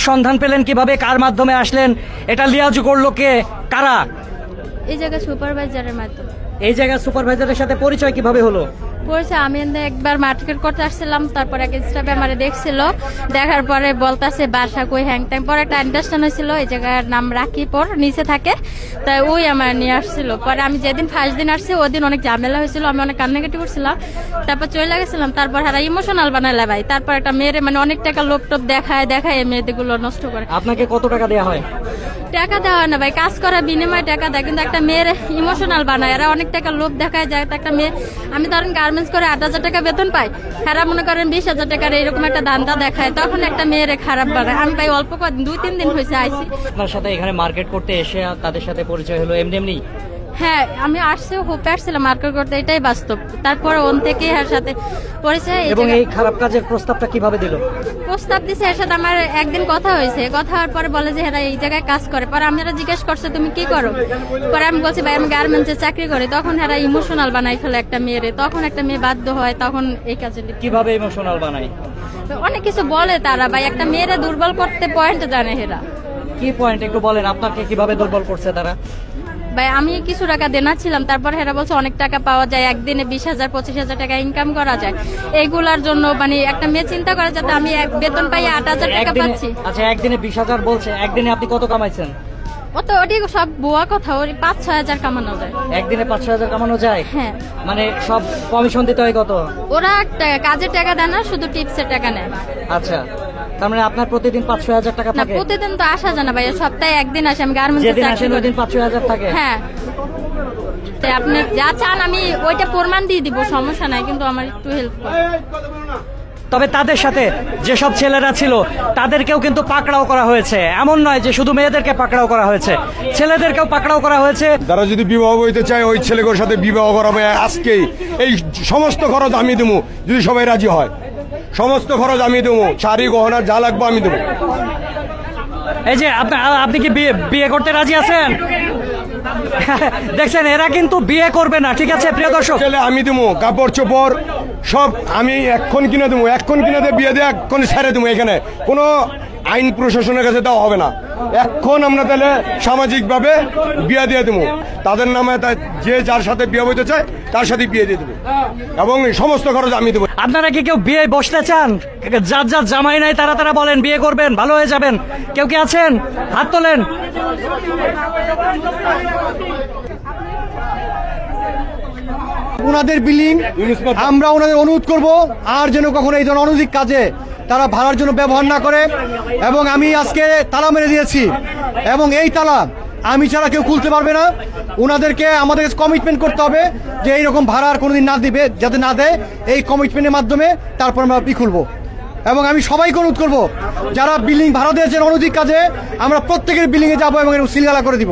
সন্ধান পেলেন কিভাবে, কার মাধ্যমে আসলেন, এটা লিয়াজু করলো কে, কারা? এই জায়গায় সুপারভাইজারের মাধ্যমে। এই জায়গায় সুপারভাইজারের সাথে পরিচয় কিভাবে হলো? পড়ছে আমি একবার মার্কেট করতে আসছিলাম, তারপর এক স্টাফে আমারে দেখছিল, দেখার পরে বলতাছে বাসা কই হ্যাং ট্যাং, পরে একটা আন্ডারস্ট্যান্ড হয়েছিল এই জায়গার নাম রাখি পর নিচে থাকে, তাই ওই আমার নিয়ে আসছিল। পরে আমি যেদিন ফার্স্ট দিন আসছি ওই দিন অনেক ঝামেলা হয়েছিল, আমি অনেক কান্নাকাটি করছিলাম, তারপর চলে গেছিলাম। তারপর হারা ইমোশনাল বানাইলে ভাই, তারপর একটা মেয়ের মানে অনেক টাকা লোভ টোপ দেখায় এই মেয়েদেরগুলো নষ্ট করে। আপনাকে কত টাকা দেওয়া হয়? টাকা দেওয়া হয় না ভাই, কাজ করার বিনিময়ে টাকা দেয়, কিন্তু একটা মেয়ের ইমোশনাল বানায়, এরা অনেক টাকা লোভ দেখায় যায়। একটা মেয়ে, আমি ধরেন গার্মেন্টস করে 8,000 টাকা বেতন পাই, এরা মনে করেন 20,000 টাকার এরকম একটা দান্দা দেখায়, তখন একটা মেয়ের খারাপ বানায়। আমি ভাই অল্প কদিন 2-3 দিন হয়েছে আইসি। আপনার সাথে এখানে মার্কেট করতে এসে তাদের সাথে পরিচয় হলো এমনি? হ্যাঁ, আমি আসছে হোপে আসছিলাম মার্কেট করতে, এটাই বাস্তব। তারপরে ওন থেকে এর সাথে পরিচয়। এবং এই খারাপ কাজের প্রস্তাবটা কিভাবে দিল? প্রস্তাব দিছে, এর সাথে আমার একদিন কথা হয়েছে, কথা হওয়ার পরে বলে যে এরা এই জায়গায় কাজ করে। পরে আমি এরা জিজ্ঞেস করছে তুমি কি করো, পরে আমি বলছি ভাই আমি গার্মেন্টসে চাকরি করি। তখন এরা ইমোশনাল বানাই ফেলে একটা মেয়েরে, তখন একটা মেয়ে বাধ্য হয় তখন এই কাজে। কিভাবে ইমোশনাল বানাই? অনেক কিছু বলে তারা ভাই, একটা মেয়েরে দুর্বল করতে পয়েন্ট জানে এরা। কি পয়েন্ট একটু বলেন, আপনাকে কিভাবে দুর্বল করছে তারা? ভাই আমি কিছু টাকা দেনা ছিলাম, তারপর হেরা বলছে অনেক টাকা পাওয়া যায়, একদিনে 20,000-25,000 টাকা ইনকাম করা যায়। এইগুলার জন্য মানে একটা মেয়ে চিন্তা করে যাতে আমি বেতন পাই 8,000 টাকা পাচ্ছি। আচ্ছা, একদিনে 20,000 বলছে, একদিনে আপনি কত কামাইছেন? ওটি সব বুয়া কথা, ওই 5-6 হাজার কামানো যায় একদিনে। 5-6 হাজার কামানো যায়? হ্যাঁ। মানে সব কমিশন দিতে হয় কত? ওরা কাজের টাকা দেয় না, শুধু টিপসের টাকা নেয়। আচ্ছা, তার মানে আপনার প্রতিদিন 5-6 হাজার টাকা থাকে? প্রতিদিন তো আসা যায় না ভাই, সপ্তাহে একদিন আসে, আমি গার্মেন্টসে চাকরি করি। দিন 5-6 হাজার থাকে? হ্যাঁ। আপনি যা চান আমি ওইটা প্রমাণ দিয়ে দিব, সমস্যা নাই, কিন্তু আমার একটু হেল্প করুন। তবে তাদের সাথে যেসব ছেলেরা ছিল তাদেরকেও কিন্তু পাকড়াও করা হয়েছে, এমন নয় যে শুধু মেয়েদেরকে পাকড়াও করা হয়েছে, ছেলেদেরকেও পাকড়াও করা হয়েছে। যারা যদি বিবাহ হইতে চায় ওই ছেলেগুলোর সাথে বিবাহ করাবে আজকেই, এই সমস্ত খরচ আমি দেবো যদি সবাই রাজি হয়, সমস্ত খরচ আমি দেবো, শাড়ি গহনা যা লাগবে আমি দেবো। এই যে আপনি কি বিয়ে করতে রাজি আছেন? দেখছেন, এরা কিন্তু বিয়ে করবে না, ঠিক আছে প্রিয় দর্শক? ছেলে আমি দেবো, কাপড় চোপড় সব আমি এক্ষণ কিনে দেবো, এক্ষণ কিনে দিয়ে বিয়ে দিয়ে এক্ষণ ছেড়ে দেবো। এখানে কোনো আইন প্রশাসনের কাছে দেওয়া হবে না, এখন আমরা তাহলে সামাজিকভাবে বিয়ে দিয়ে দেবো, তাদের নামে যে যার সাথে বিয়ে হইতে চায় তার সাথে বিয়ে দিয়ে দেবো, এবং সমস্ত খরচ আমি দেবো। আপনারা কি কেউ বিয়ে বসতে চান? যার যার জামাই নাই তারা বলেন বিয়ে করবেন, ভালো হয়ে যাবেন। কেউ কি আছেন? হাত তোলেন। ওনাদের বিল্ডিং আমরা ওনাদের অনুরোধ করব আর যেন কখনো এই ধরনের অনৈতিক কাজে তারা ভাড়ার জন্য ব্যবহার না করে। এবং আমি আজকে তালা মেরে দিয়েছি, এবং এই তালা আমি ছাড়া কেউ খুলতে পারবে না। ওনাদেরকে আমাদের কমিটমেন্ট করতে হবে যে এইরকম ভাড়া আর কোনোদিন না দিবে, যাতে না দেয়, এই কমিটমেন্টের মাধ্যমে তারপর আমরা খুলবো। এবং আমি সবাইকে অনুরোধ করবো যারা বিল্ডিং ভাড়া দিয়েছেন অনৈতিক কাজে, আমরা প্রত্যেকের বিল্ডিংয়ে যাবো এবং সিলগালা করে দিব।